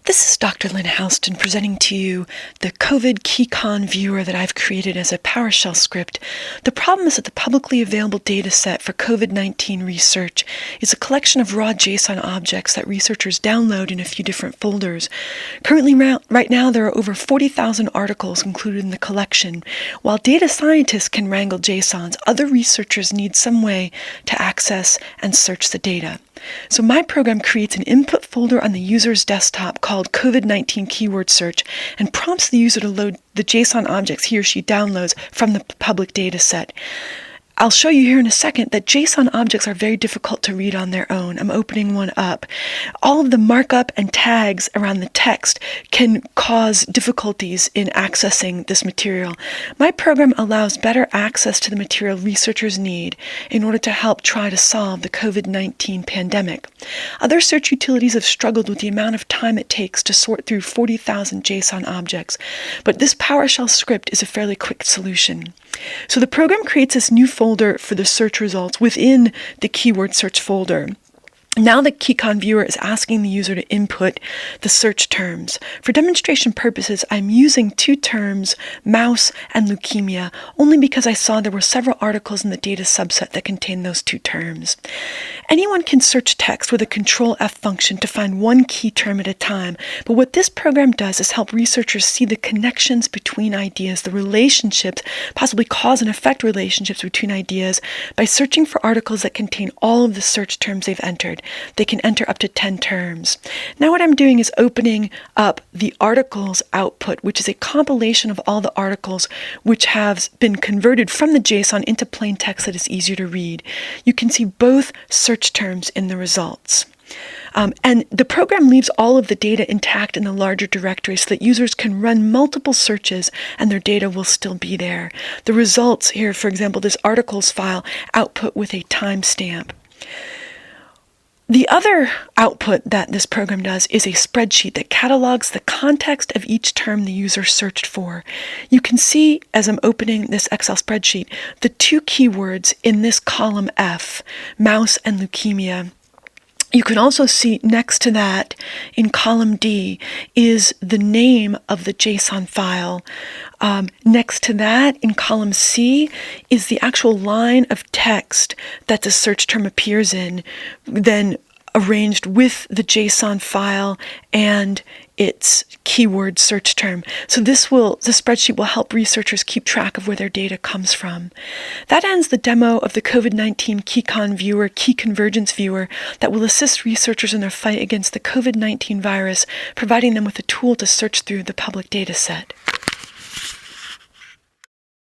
This is Dr. Lynn Houston presenting to you the COVID KeyCon viewer that I've created as a PowerShell script. The problem is that the publicly available data set for COVID-19 research is a collection of raw JSON objects that researchers download in a few different folders. Currently, right now, there are over 40,000 articles included in the collection. While data scientists can wrangle JSONs, other researchers need some way to access and search the data. So my program creates an input folder on the user's desktop called COVID-19 keyword search and prompts the user to load the JSON objects he or she downloads from the public data set. I'll show you here in a second that JSON objects are very difficult to read on their own. I'm opening one up. All of the markup and tags around the text can cause difficulties in accessing this material. My program allows better access to the material researchers need in order to help try to solve the COVID-19 pandemic. Other search utilities have struggled with the amount of time it takes to sort through 40,000 JSON objects, but this PowerShell script is a fairly quick solution. So the program creates this new folder for the search results within the keyword search folder. Now the KeyCon viewer is asking the user to input the search terms. For demonstration purposes, I'm using two terms, mouse and leukemia, only because I saw there were several articles in the data subset that contain those two terms. Anyone can search text with a Control-F function to find one key term at a time, but what this program does is help researchers see the connections between ideas, the relationships, possibly cause and effect relationships between ideas, by searching for articles that contain all of the search terms they've entered. They can enter up to 10 terms. Now what I'm doing is opening up the articles output, which is a compilation of all the articles which have been converted from the JSON into plain text that is easier to read. You can see both search terms in the results. And the program leaves all of the data intact in the larger directory so that users can run multiple searches and their data will still be there. The results here, for example, this articles file output with a timestamp. The other output that this program does is a spreadsheet that catalogs the context of each term the user searched for. You can see, as I'm opening this Excel spreadsheet, the two keywords in this column F, mouse and leukemia. You can also see next to that in column D is the name of the JSON file. Next to that in column C is the actual line of text that the search term appears in, then arranged with the JSON file and its keyword search term. So the spreadsheet will help researchers keep track of where their data comes from. That ends the demo of the COVID-19 KeyCon viewer, Key Convergence viewer, that will assist researchers in their fight against the COVID-19 virus, providing them with a tool to search through the public data set.